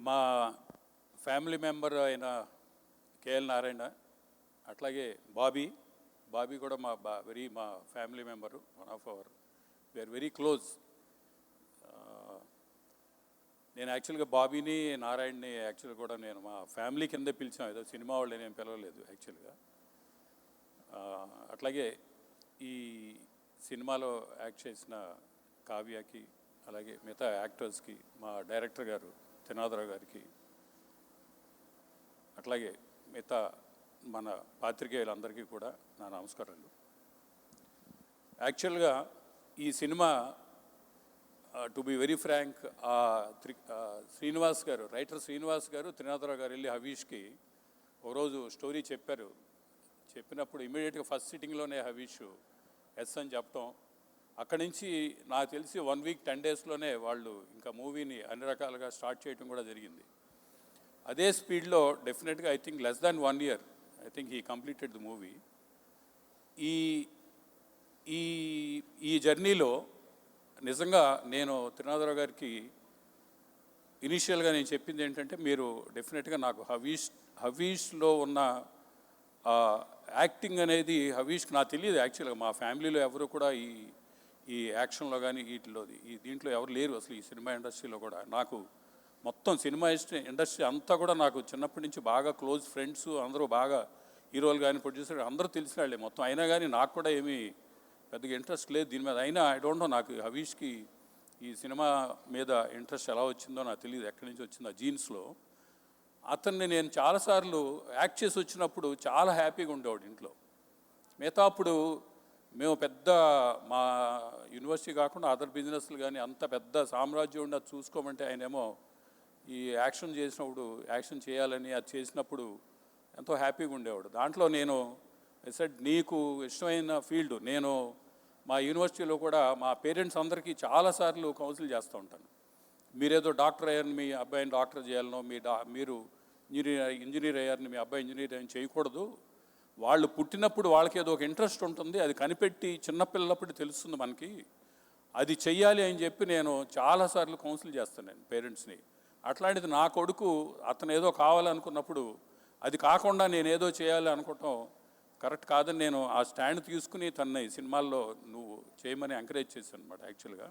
మా family member అయిన KL Narayana, అట్లాగే బాబీ కూడా మా మా family member, one of our, we're very close. నేను యాక్చువల్గా బాబీని నారాయణని యాక్చువల్గా కూడా నేను మా ఫ్యామిలీ కిందే పిలిచాను, ఏదో సినిమా వాళ్ళు నేను పిలవలేదు యాక్చువల్గా. అట్లాగే ఈ సినిమాలో యాక్ట్ చేసిన కావ్యకి, అలాగే మిగతా యాక్టర్స్కి, మా డైరెక్టర్ గారు త్రినాథరావు గారికి, అట్లాగే మిగతా మన పాత్రికేయులందరికీ కూడా నా నమస్కారాలు. యాక్చువల్గా ఈ cinema to be very frank, Srinivas garu, writer Srinivas గారు, త్రినాథరావు గారు వెళ్ళి హవీష్కి ఒకరోజు స్టోరీ చెప్పినప్పుడు ఇమీడియట్గా ఫస్ట్ సిట్టింగ్లోనే హవీష్ ఎస్ అని చెప్పటం, అక్కడి నుంచి నాకు తెలిసి 1 వీక్ 10 డేస్లోనే వాళ్ళు ఇంకా మూవీని అన్ని రకాలుగా స్టార్ట్ చేయడం కూడా జరిగింది. అదే స్పీడ్లో డెఫినెట్గా I think less than 1 year I think he completed the movie. ఈ జర్నీలో నిజంగా నేను త్రినాథరావు గారికి ఇనీషియల్గా నేను చెప్పింది ఏంటంటే, మీరు డెఫినెట్గా నాకు హవీష్లో ఉన్న యాక్టింగ్ అనేది హవీష్కి నాకు తెలియదు యాక్చువల్గా. మా ఫ్యామిలీలో ఎవరు కూడా ఈ యాక్షన్లో కానీ దీంట్లో ఎవరు లేరు అసలు. ఈ సినిమా ఇండస్ట్రీలో కూడా నాకు మొత్తం సినిమా ఇండస్ట్రీ అంతా కూడా నాకు చిన్నప్పటి నుంచి బాగా క్లోజ్ ఫ్రెండ్స్, అందరూ బాగా హీరోలు కానీ ప్రొడ్యూసర్ అందరూ తెలిసిన వాళ్ళే మొత్తం. అయినా కానీ నాకు కూడా ఏమీ పెద్దగా ఇంట్రెస్ట్ లేదు దీని మీద. అయినా ఐ డోంట్ నో, నాకు హవీష్కి ఈ సినిమా మీద ఇంట్రెస్ట్ ఎలా వచ్చిందో నాకు తెలియదు, ఎక్కడి నుంచి వచ్చిందో జీన్స్లో. అతన్ని నేను చాలాసార్లు యాక్ట్ చేసి వచ్చినప్పుడు చాలా హ్యాపీగా ఉండేవాడు ఇంట్లో. మిగతా అప్పుడు మేము పెద్ద మా యూనివర్సిటీ కాకుండా అదర్ బిజినెస్లు కానీ అంత పెద్ద సామ్రాజ్యం ఉండి అది చూసుకోమంటే, ఆయనేమో ఈ యాక్షన్ చేయాలని అది చేసినప్పుడు ఎంతో హ్యాపీగా ఉండేవాడు. దాంట్లో నేను సెడ్, నీకు ఇష్టమైన ఫీల్డ్, నేను మా యూనివర్సిటీలో కూడా మా పేరెంట్స్ అందరికీ చాలాసార్లు కౌన్సిల్ చేస్తూ ఉంటాను. మీరేదో డాక్టర్ అయ్యారని మీ అబ్బాయిని డాక్టర్ చేయాలనో, మీరు ఇంజనీర్ అయ్యారని మీ అబ్బాయి ఇంజనీర్ అని చేయకూడదు. వాళ్ళు పుట్టినప్పుడు వాళ్ళకి ఏదో ఒక ఇంట్రెస్ట్ ఉంటుంది, అది కనిపెట్టి చిన్నపిల్లప్పుడు తెలుస్తుంది మనకి, అది చెయ్యాలి అని చెప్పి నేను చాలాసార్లు కౌన్సిల్ చేస్తాను నేను పేరెంట్స్ని. అట్లాంటిది నా కొడుకు అతను ఏదో కావాలనుకున్నప్పుడు అది కాకుండా నేనేదో చేయాలి అనుకోవటం కరెక్ట్ కాదని నేను ఆ స్టాండ్ తీసుకుని తన ఈ సినిమాల్లో నువ్వు చేయమని ఎంకరేజ్ చేశాను అనమాట యాక్చువల్గా.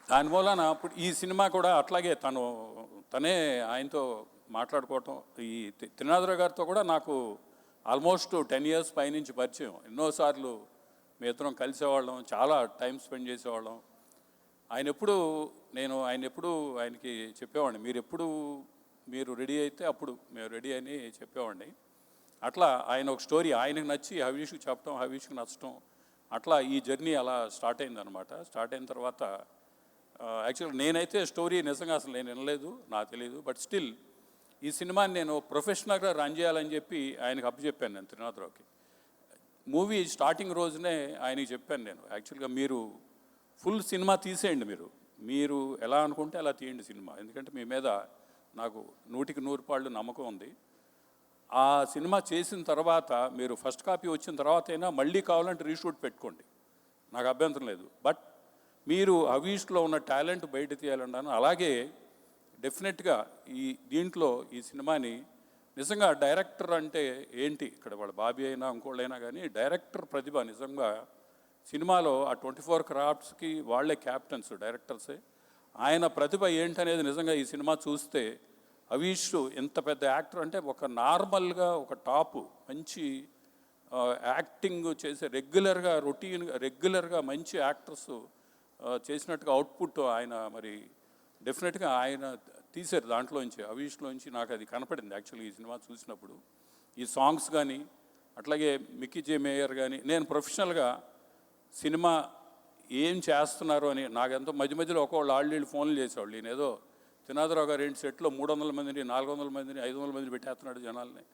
దానివల్ల ఇప్పుడు ఈ సినిమా కూడా అట్లాగే తనే ఆయనతో మాట్లాడుకోవటం. ఈ త్రినాథరావు గారితో కూడా నాకు ఆల్మోస్ట్ 10 years పైనుంచి పరిచయం. ఎన్నోసార్లు మీ ఇద్దరం కలిసేవాళ్ళం, చాలా టైం స్పెండ్ చేసేవాళ్ళం. ఆయనకి చెప్పేవాడిని, మీరు రెడీ అయితే అప్పుడు మేము రెడీ అని చెప్పేవాడిని. అట్లా ఆయన ఒక స్టోరీ ఆయనకు నచ్చి హవీష్కి చెప్పడం, హవీష్కి నచ్చటం, అట్లా ఈ జర్నీ అలా స్టార్ట్ అయిందనమాట. స్టార్ట్ అయిన తర్వాత యాక్చువల్గా నేనైతే స్టోరీ నిజంగా అసలు నేను వినలేదు, నాకు తెలియదు. బట్ స్టిల్ ఈ సినిమాని నేను ప్రొఫెషనల్గా రన్ చేయాలని చెప్పి ఆయనకు అప్పచెప్పాను నేను త్రినాథరావుకి. మూవీ స్టార్టింగ్ రోజునే ఆయనకి చెప్పాను నేను, యాక్చువల్గా మీరు ఫుల్ సినిమా తీసేయండి, మీరు ఎలా అనుకుంటే అలా తీయండి సినిమా, ఎందుకంటే మీ మీద నాకు 100కి 100 నమ్మకం ఉంది. ఆ సినిమా చేసిన తర్వాత మీరు ఫస్ట్ కాపీ వచ్చిన తర్వాత అయినా మళ్ళీ కావాలంటే రీషూట్ పెట్టుకోండి, నాకు అభ్యంతరం లేదు. బట్ మీరు హవీష్లో ఉన్న టాలెంట్ బయట తీయాలన్నాను. అలాగే డెఫినెట్గా దీంట్లో ఈ సినిమాని నిజంగా డైరెక్టర్ అంటే ఏంటి, ఇక్కడ వాళ్ళ బాబీ అయినా ఇంకోళ్ళైనా కానీ డైరెక్టర్ ప్రతిభ నిజంగా సినిమాలో ఆ 24 క్రాఫ్ట్స్కి వాళ్ళే క్యాప్టెన్స్, డైరెక్టర్సే. ఆయన ప్రతిభ ఏంటనేది నిజంగా ఈ సినిమా చూస్తే, హవీష్ ఎంత పెద్ద యాక్టర్ అంటే ఒక నార్మల్గా ఒక టాపు మంచి యాక్టింగ్ చేసే రెగ్యులర్గా మంచి యాక్టర్స్ చేసినట్టుగా అవుట్పుట్ ఆయన మరి డెఫినెట్గా ఆయన తీశారు దాంట్లోంచి, హవీష్లోంచి. నాకు అది కనపడింది యాక్చువల్లీ ఈ సినిమా చూసినప్పుడు. ఈ సాంగ్స్ కానీ, అట్లాగే మిక్కీ జే మేయర్ కానీ, నేను ప్రొఫెషనల్గా సినిమా ఏం చేస్తున్నారు అని నాకెంతో మధ్యలో ఒకళ్ళు వీళ్ళు ఫోన్లు చేసేవాళ్ళు. నేను ఏదో త్రినాథరావు గారు ఏంటి సెట్లో 300 మందిని 400 మందిని 500 మందిని పెట్టేస్తున్నాడు జనాల్ని,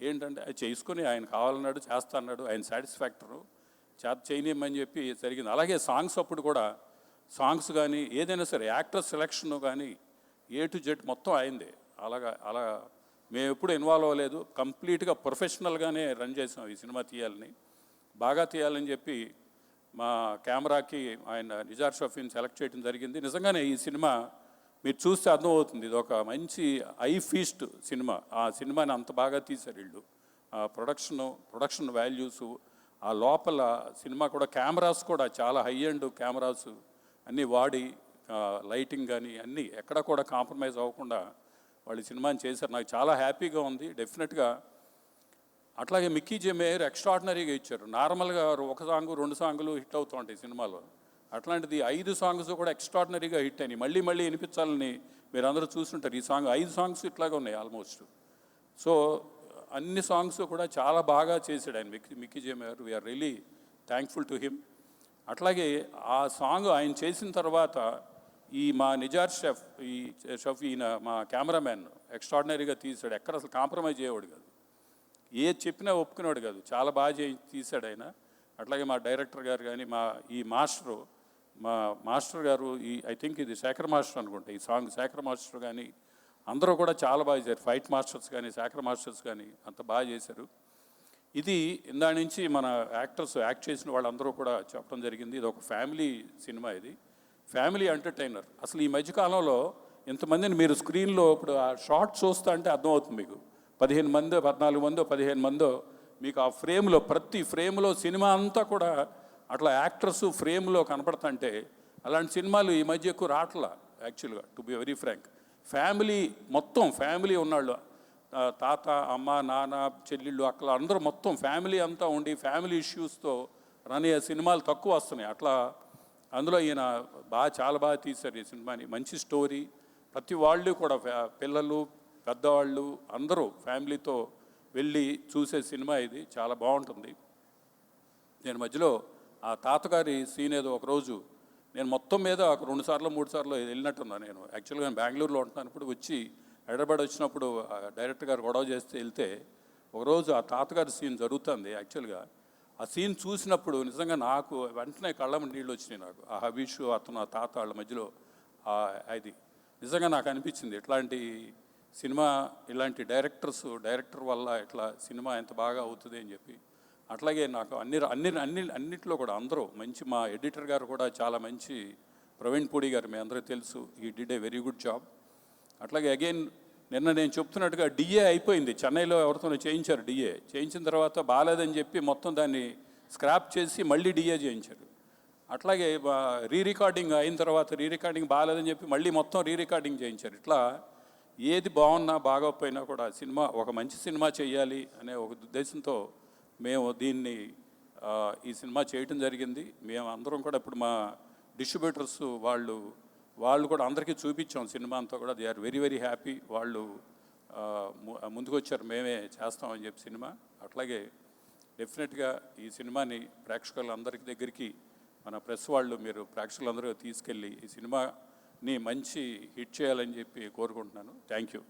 ఏంటంటే అది చేసుకొని ఆయన కావాలన్నాడు, చేస్తా అన్నాడు, ఆయన సాటిస్ఫాక్టరు చేయనియమని చెప్పి జరిగింది. అలాగే సాంగ్స్ అప్పుడు కూడా సాంగ్స్ కానీ ఏదైనా సరే యాక్టర్ సెలెక్షన్ కానీ A to Z మొత్తం అయిందే. అలా మేము ఎప్పుడు ఇన్వాల్వ్ అవ్వలేదు, కంప్లీట్గా ప్రొఫెషనల్గానే రన్ చేసాం ఈ సినిమా బాగా తీయాలని చెప్పి మా కెమెరాకి ఆయన నిజార్ షఫీని సెలెక్ట్ చేయడం జరిగింది. నిజంగానే ఈ సినిమా మీరు చూస్తే అర్థమవుతుంది. ఇది ఒక మంచి ఐ ఫీస్ట్ సినిమా. ఆ సినిమాని అంత బాగా తీశారు వీళ్ళు. ఆ ప్రొడక్షన్ వాల్యూసు, ఆ లోపల సినిమా కూడా కెమెరాస్ కూడా చాలా హై ఎండ్ కెమెరాస్ అన్నీ వాడి, లైటింగ్ కానీ అన్నీ ఎక్కడ కూడా కాంప్రమైజ్ అవ్వకుండా వాళ్ళు సినిమాని చేశారు. నాకు చాలా హ్యాపీగా ఉంది. డెఫినెట్గా అట్లాగే మిక్కీ జే మేయర్ ఎక్స్ట్రాడినరీగా ఇచ్చారు. నార్మల్గా ఒక సాంగు 2 సాంగులు హిట్ అవుతూ ఉంటాయి సినిమాలో. అట్లాంటిది 5 సాంగ్స్ కూడా ఎక్స్ట్రాడినరీగా హిట్ అయినాయి. మళ్ళీ మళ్ళీ వినిపించాలని మీరు అందరూ చూస్తుంటారు. ఈ సాంగ్ 5 సాంగ్స్ ఇట్లాగే ఉన్నాయి ఆల్మోస్ట్. సో అన్ని సాంగ్స్ కూడా చాలా బాగా చేశాడు ఆయన Mickey J Meyer. We're really thankful to him. అట్లాగే ఆ సాంగ్ ఆయన చేసిన తర్వాత ఈ మా నిజార్ షెఫ్ ఈయన మా కెమెరామ్యాన్ ఎక్స్ట్రాడినరీగా తీశాడు. ఎక్కడ అసలు కాంప్రమైజ్ అయ్యేవాడు కాదు, ఏది చెప్పినా ఒప్పుకునేవాడు కాదు. చాలా బాగా తీశాడు ఆయన. అట్లాగే మా డైరెక్టర్ గారు కానీ మా మాస్టర్ గారు ఐ థింక్ ఇది శేఖర్ మాస్టర్ అనుకుంటా, ఈ సాంగ్ శేఖర్ మాస్టర్ కానీ అందరూ కూడా చాలా బాగా చేశారు. ఫైట్ మాస్టర్స్ కానీ శేఖర్ మాస్టర్స్ కానీ అంత బాగా చేశారు. ఇది ఇందా నుంచి మన యాక్టర్స్ యాక్ట్ చేసిన వాళ్ళందరూ కూడా చెప్పడం జరిగింది. ఇది ఒక ఫ్యామిలీ సినిమా, ఇది ఫ్యామిలీ ఎంటర్టైనర్. అసలు ఈ మధ్యకాలంలో ఇంతమందిని మీరు స్క్రీన్లో ఇప్పుడు ఆ షార్ట్ చూస్తా అంటే అర్థమవుతుంది మీకు. 15 మందో 14 మందో 15 మందో మీకు ఆ ఫ్రేమ్లో, ప్రతి ఫ్రేమ్లో సినిమా అంతా కూడా అట్లా యాక్టర్స్ ఫ్రేమ్లో కనపడుతుంటే అలాంటి సినిమాలు ఈ మధ్య ఎక్కువ రావట్లా యాక్చువల్గా, to be very frank. Family మొత్తం ఫ్యామిలీ ఉన్నాళ్ళు, తాత అమ్మ నాన్న చెల్లెళ్ళు అక్కలు అందరూ మొత్తం ఫ్యామిలీ అంతా ఉండి ఫ్యామిలీ ఇష్యూస్తో రన్ అయ్యే సినిమాలు తక్కువ వస్తున్నాయి. అట్లా అందులో ఈయన చాలా బాగా తీశారు ఈ సినిమాని. మంచి స్టోరీ, ప్రతి వాళ్ళు కూడా పిల్లలు పెద్దవాళ్ళు అందరూ ఫ్యామిలీతో వెళ్ళి చూసే సినిమా ఇది. చాలా బాగుంటుంది. నేను మధ్యలో ఆ తాతగారి సీన్ ఏదో ఒకరోజు నేను మొత్తం మీద ఒక 2 సార్లు 3 సార్లు వెళ్ళినట్టున్నా. నేను యాక్చువల్గా నేను బెంగళూరులో ఉంటున్నప్పుడు వచ్చి హైదరాబాద్ వచ్చినప్పుడు డైరెక్టర్ గారు గొడవ చేస్తే వెళ్తే ఒకరోజు ఆ తాతగారి సీన్ జరుగుతుంది. యాక్చువల్గా ఆ సీన్ చూసినప్పుడు నిజంగా నాకు వెంటనే కళ్ళ నీళ్ళు వచ్చినాయి. నాకు ఆ హబీష్ అతను ఆ తాత వాళ్ళ మధ్యలో అది నిజంగా నాకు అనిపించింది, ఇట్లాంటి సినిమా ఇలాంటి డైరెక్టర్ వల్ల ఇట్లా సినిమా ఎంత బాగా అవుతుంది అని చెప్పి. అట్లాగే నాకు అన్నింటిలో కూడా అందరూ మంచి, మా ఎడిటర్ గారు కూడా చాలా మంచి, ప్రవీణ్ పూడి గారు మీ అందరికీ తెలుసు, ఈ did a very good job. అట్లాగే అగైన్ నిన్న నేను చెప్తున్నట్టుగా డిఏ అయిపోయింది, చెన్నైలో ఎవరితోనో చేయించారు. డిఏ చేయించిన తర్వాత బాగాలేదని చెప్పి మొత్తం దాన్ని స్క్రాప్ చేసి మళ్ళీ డిఏ చేయించారు. అట్లాగే రికార్డింగ్ అయిన తర్వాత రికార్డింగ్ బాగాలేదని చెప్పి మళ్ళీ మొత్తం రికార్డింగ్ చేయించారు. ఇట్లా ఏది బాగున్నా బాగోకపోయినా కూడా సినిమా ఒక మంచి సినిమా చేయాలి అనే ఒక ఉద్దేశంతో మేము ఈ సినిమా చేయటం జరిగింది. మేము అందరం కూడా ఇప్పుడు మా డిస్ట్రిబ్యూటర్స్ వాళ్ళు కూడా అందరికీ చూపించాం సినిమా అంతా కూడా. They are very very happy. వాళ్ళు ముందుకు వచ్చారు, మేమే చేస్తామని చెప్పి సినిమా. అట్లాగే డెఫినెట్గా ఈ సినిమాని ప్రేక్షకులందరి దగ్గరికి మన ప్రెస్ వాళ్ళు, మీరు ప్రేక్షకులందరూ తీసుకెళ్ళి ఈ సినిమాని మంచి హిట్ చేయాలని చెప్పి కోరుకుంటున్నాను. Thank you.